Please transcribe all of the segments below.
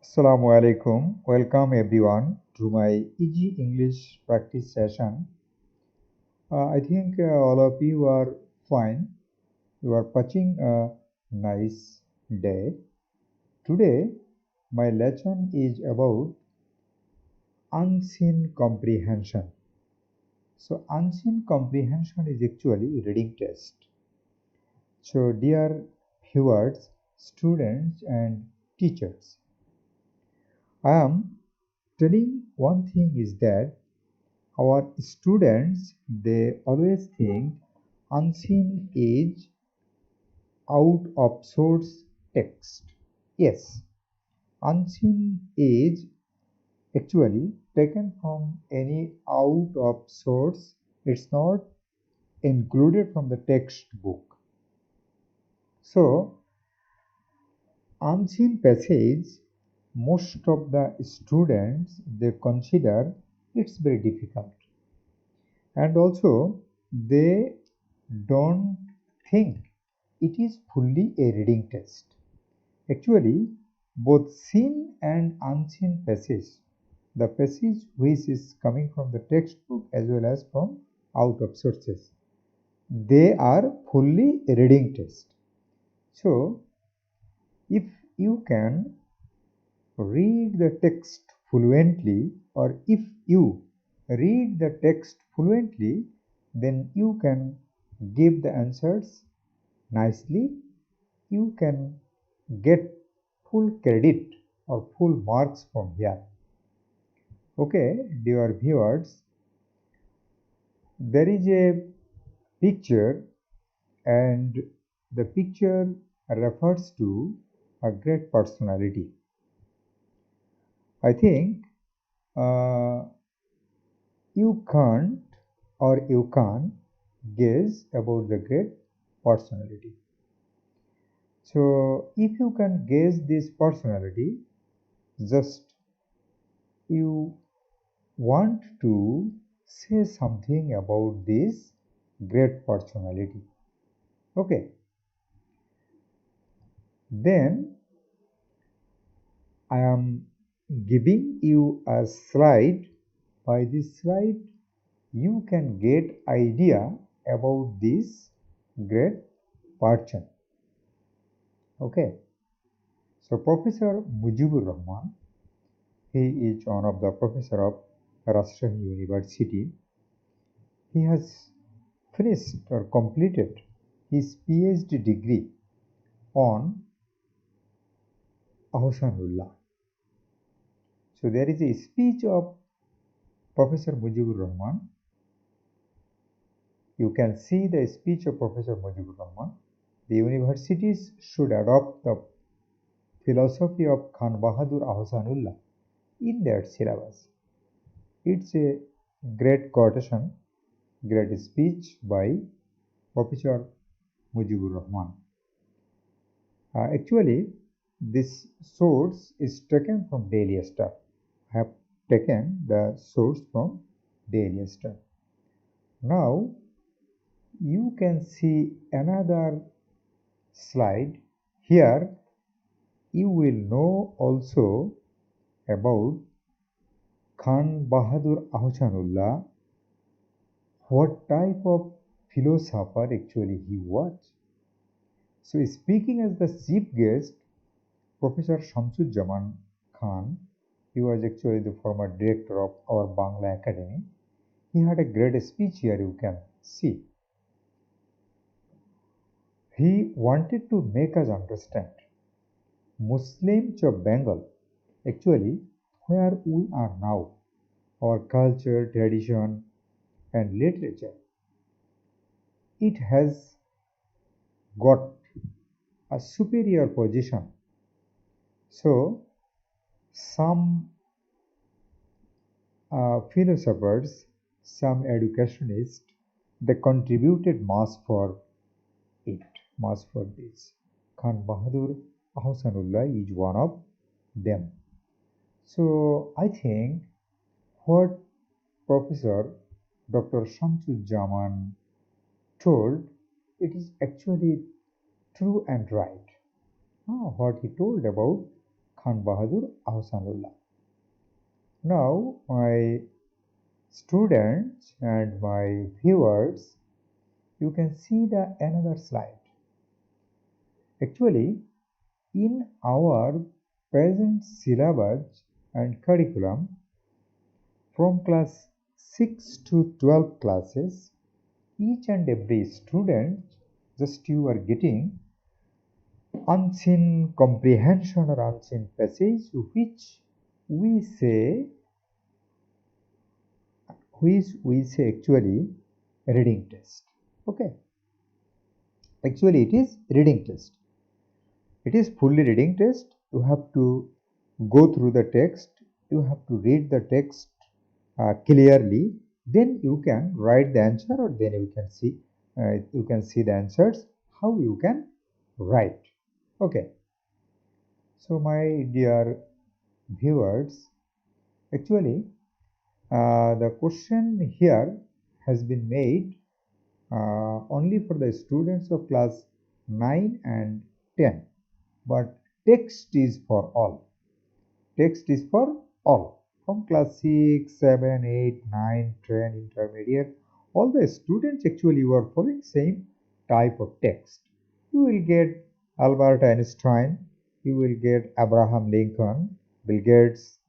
Assalamu alaikum. Welcome everyone to my EG English practice session. I think all of you are fine. You are watching a nice day. Today, my lesson is about unseen comprehension. So, unseen comprehension is actually reading test. So, dear viewers, students, and teachers, I am telling one thing is that our students they always think unseen is out of source text. Yes, unseen is actually taken from any out of source. It's not included from the textbook. So unseen passage most of the students they consider it's very difficult, and also they don't think it is fully a reading test. Actually, both seen and unseen passage, the passage which is coming from the textbook as well as from out of sources, they are fully a reading test. So, if you can read the text fluently, or if you read the text fluently, then you can give the answers nicely. You can get full credit or full marks from here. Okay, dear viewers, there is a picture, and the picture refers to a great personality. I think uh, you can't or you can guess about the great personality. So, if you can guess this personality, just you want to say something about this great personality. Okay, then I am giving you a slide. By this slide, you can get idea about this great person. Okay, so Professor Mujibur Rahman, he is one of the professor of Rajshahi University. He has finished or completed his PhD degree on Ahsanullah. So there is a speech of Professor Mujibur Rahman. You can see the speech of Professor Mujibur Rahman. The universities should adopt the philosophy of Khan Bahadur Ahsanullah in their syllabus. It's a great quotation, great speech by Professor Mujibur Rahman. Actually, this source is taken from Daily Star. I have taken the source from Daily Star. Now, you can see another slide. Here, you will know also about Khan Bahadur Ahsanullah, what type of philosopher actually he was. So, speaking as the chief guest, Professor Shamsuzzaman Khan, he was actually the former director of our Bangla Academy. He had a great speech here, you can see. He wanted to make us understand Muslims of Bengal, actually, where we are now, our culture, tradition, and literature. It has got a superior position. So, some philosophers, some educationists, they contributed mass for it, mass for this. Khan Bahadur Ahsanullah is one of them. So I think what Professor Dr. Shamsuzzaman told, it is actually true and right. What he told about Khan Bahadur Ahsanullah. Now, my students and my viewers, you can see the another slide. Actually, in our present syllabus and curriculum, from class 6 to 12 classes, each and every student, just you are getting unseen comprehension or unseen passage, we say we say actually reading test. Okay, actually it is reading test. It is fully reading test. You have to go through the text, you have to read the text clearly, then you can write the answer, or then you can see the answers how you can write. Okay, so my dear viewers, actually the question here has been made only for the students of class 9 and 10, but text is for all. Text is for all. From class 6, 7, 8, 9, 10, intermediate, all the students actually were following same type of text. You will get Albert Einstein, you will get Abraham Lincoln, Bill Gates,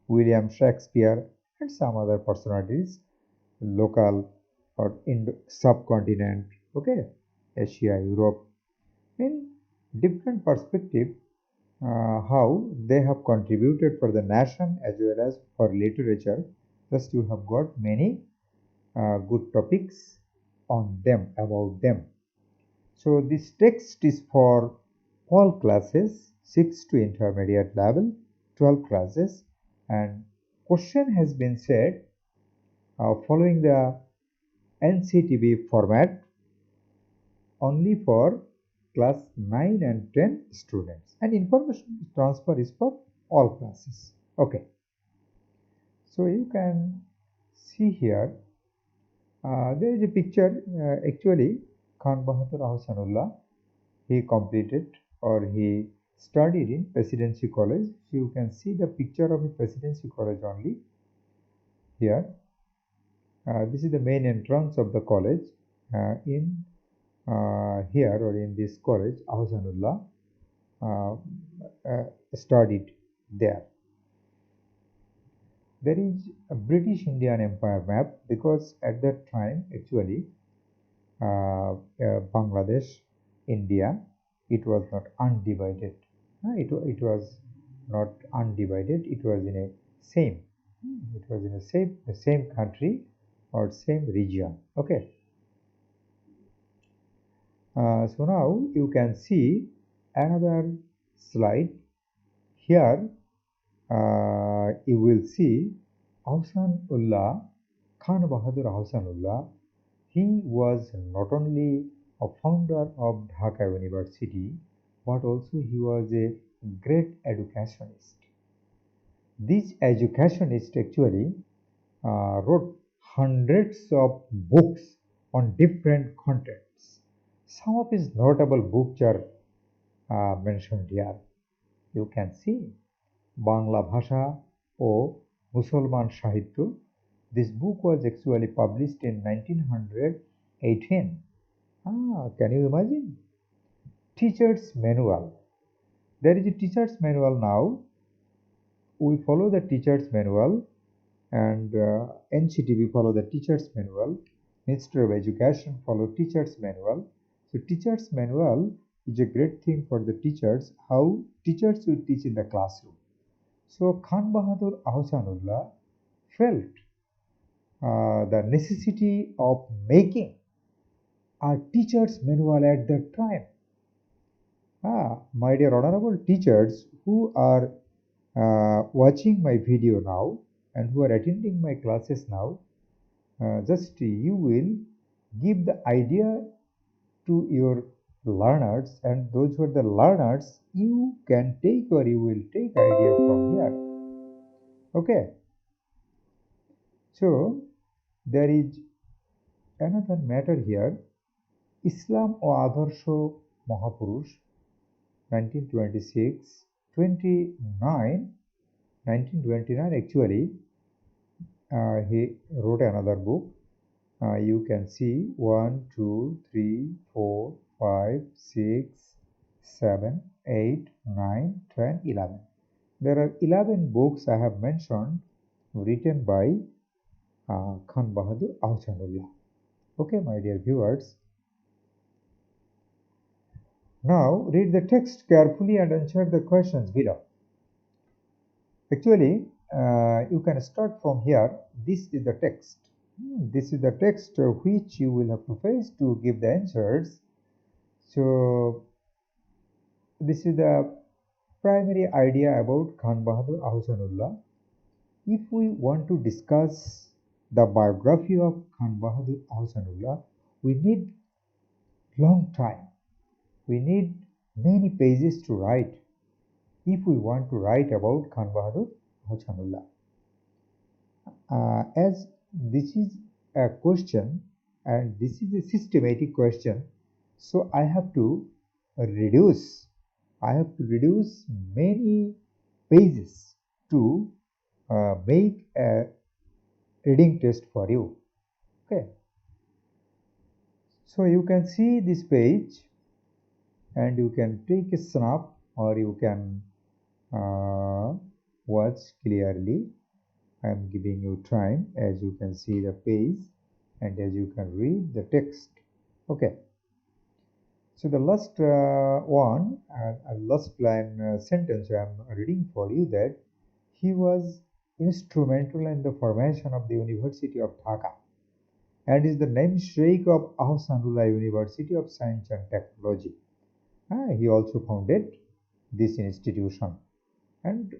William Shakespeare, and some other personalities, local or in subcontinent, okay, Asia, Europe, in different perspective, how they have contributed for the nation as well as for literature. Thus, you have got many good topics on them, about them. So, this text is for all classes, 6 to intermediate level, 12 classes, and question has been said following the NCTB format only for class 9 and 10 students, and information transfer is for all classes. Okay, so you can see here there is a picture. Actually, Khan Bahadur Ahsanullah, he completed or he studied in Presidency College. So you can see the picture of the Presidency College only here. This is the main entrance of the college. In here or in this college, Ahsanullah uh, studied there. There is a British Indian Empire map, because at that time actually Bangladesh, India, it was not undivided. It was not undivided. It was in a same. It was in the same country or same region. Okay. So now you can see another slide. Here you will see Ahsanullah, Khan Bahadur Ahsanullah. He was not only a founder of Dhaka University, but also he was a great educationist. This educationist actually wrote hundreds of books on different contents. Some of his notable books are mentioned here. You can see Bangla Bhasha o Musalman Sahitya. This book was actually published in 1918. Can you imagine? Teacher's Manual. There is a teacher's manual now. We follow the teacher's manual, and NCTB follow the teacher's manual. Ministry of Education follow teacher's manual. So teacher's manual is a great thing for the teachers, how teachers will teach in the classroom. So Khan Bahadur Ahsanullah felt the necessity of making a teacher's manual at that time. My dear honorable teachers who are watching my video now and who are attending my classes now, just you will give the idea to your learners, and those who are the learners, you can take or you will take idea from here. Okay, so there is another matter here. Islam o Adarsho Mahapurush, 1926. 29, 1929 actually, he wrote another book. You can see 1, 2, 3, 4, 5, 6, 7, 8, 9, 10, 11. There are 11 books I have mentioned written by Khan Bahadur Ahsanullah. Okay, my dear viewers. Now read the text carefully and answer the questions below. Actually, you can start from here. This is the text. This is the text which you will have to face to give the answers. So this is the primary idea about Khan Bahadur Ahsanullah. If we want to discuss the biography of Khan Bahadur Ahsanullah, we need long time. We need many pages to write if we want to write about Khan Bahadur Ahsanullah. As this is a question and this is a systematic question, so I have to reduce many pages to make a reading test for you. Okay, so you can see this page and you can take a snap or you can watch clearly. I am giving you time as you can see the page and as you can read the text. Okay, so the last last line sentence I am reading for you, that he was instrumental in the formation of the University of Dhaka and is the namesake of Ahsanullah University of Science and Technology. He also founded this institution. And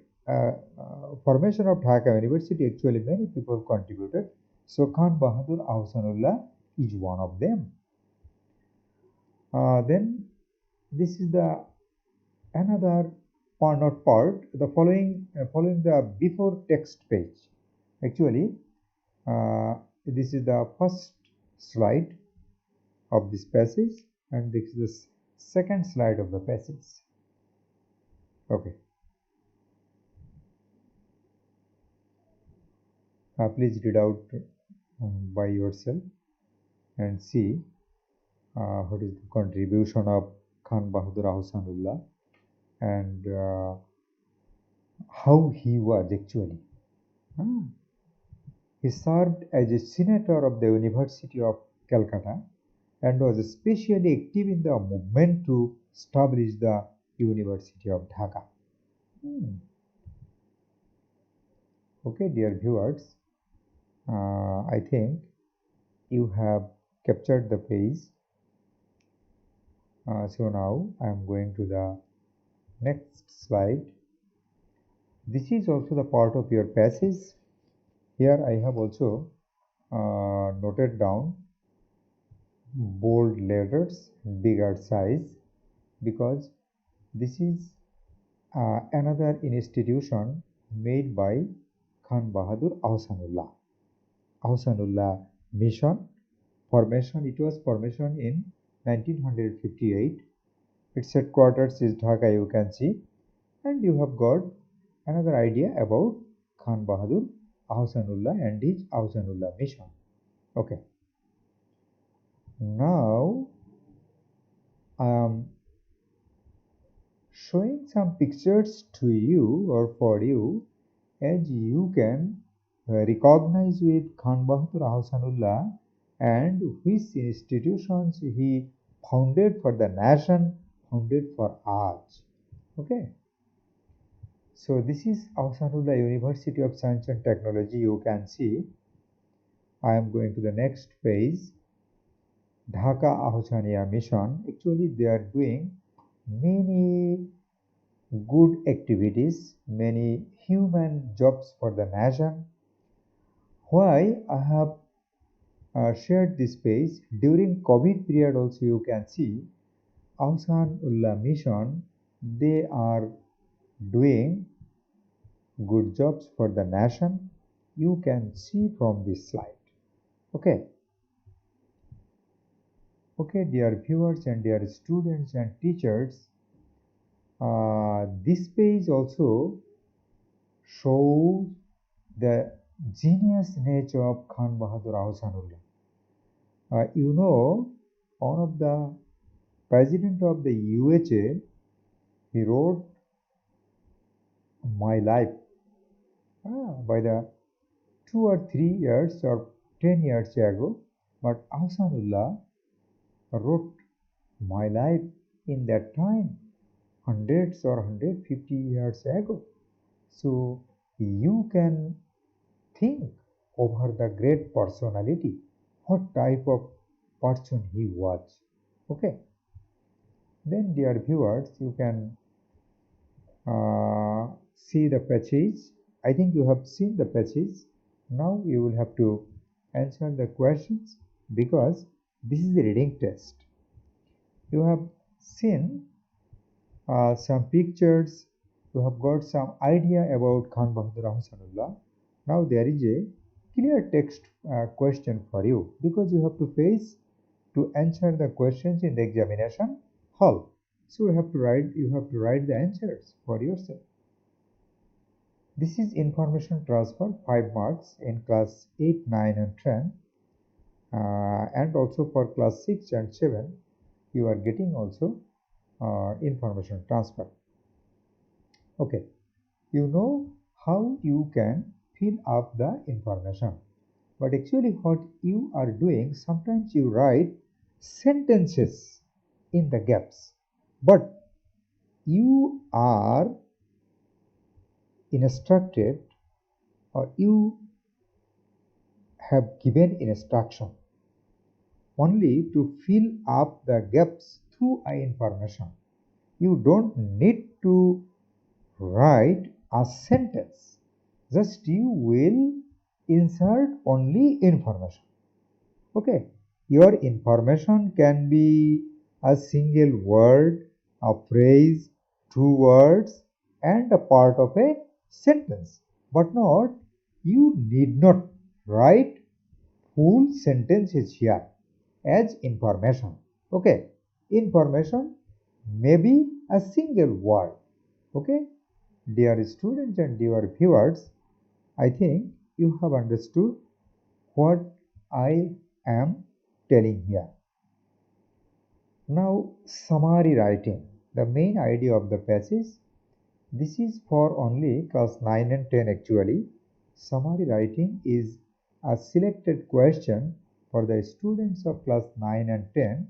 formation of Dhaka University, actually many people contributed. So Khan Bahadur Ahsanullah is one of them. Then this is the another part, not part, the following the before text page. Actually, this is the first slide of this passage and this is the second slide of the passage. Okay. Please read out by yourself and see what is the contribution of Khan Bahadur Ahsanullah and how he was actually. He served as a senator of the University of Calcutta and was especially active in the movement to establish the University of Dhaka. Okay, dear viewers, I think you have captured the page. So now I am going to the next slide. This is also the part of your passage. Here I have also noted down bold letters, bigger size, because this is another institution made by Khan Bahadur Ahsanullah. Ahsanullah Mission formation. It was formation in 1958. Its headquarters is Dhaka, you can see, and you have got another idea about Khan Bahadur Ahsanullah and his Ahsanullah Mission. Okay. Now I am showing some pictures to you or for you, as you can recognize with Khan Bahadur Ahsanullah and which institutions he founded for the nation, founded for us. Okay. So this is Ahsanullah University of Science and Technology. You can see. I am going to the next page. Dhaka Ahsaniyya Mission. Actually, they are doing many good activities, many human jobs for the nation. Why I have shared this page during COVID period also, you can see Ahsanullah Mission, they are doing good jobs for the nation. You can see from this slide. Okay. Okay, dear viewers and dear students and teachers, This page also shows the genius nature of Khan Bahadur Ahsanullah. One of the president of the UHA, he wrote My Life by the 2 or 3 years or 10 years ago, but Ahsanullah wrote My Life in that time, hundreds or 150 years ago. So you can think over the great personality, what type of person he was. Okay. Then, dear viewers, you can see the passage. I think you have seen the passage. Now you will have to answer the questions because this is a reading test. You have seen some pictures, you have got some idea about Khan Bahadur Ahsanullah. Now there is a clear text question for you because you have to face to answer the questions in the examination hall. So you have to write the answers for yourself. This is information transfer 5 marks in class 8, 9 and 10 and also for class 6 and 7 you are getting also information transfer. Okay, you know how you can fill up the information, but actually what you are doing, sometimes you write sentences in the gaps, but you are instructed or you have given instruction only to fill up the gaps through information. You don't need to write a sentence, just you will insert only information. Okay, your information can be a single word, a phrase, 2 words and a part of a sentence, but not, you need not write full sentences here as information. Okay, information may be a single word. Okay, dear students and dear viewers, I think you have understood what I am telling here. Now, summary writing, the main idea of the passage. This is for only class 9 and 10 actually. Summary writing is a selected question for the students of class 9 and 10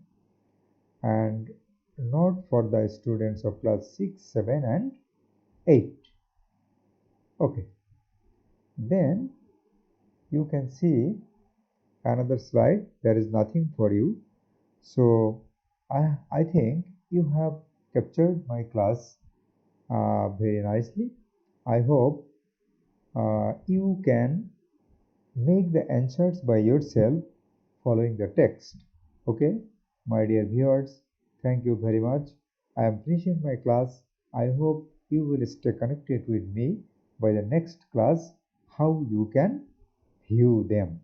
and not for the students of class 6, 7 and 8. Okay. Then you can see another slide. There is nothing for you. So I think you have captured my class very nicely. I hope you can make the answers by yourself following the text. Okay, my dear viewers, thank you very much. I am finishing my class. I hope you will stay connected with me by the next class, how you can view them.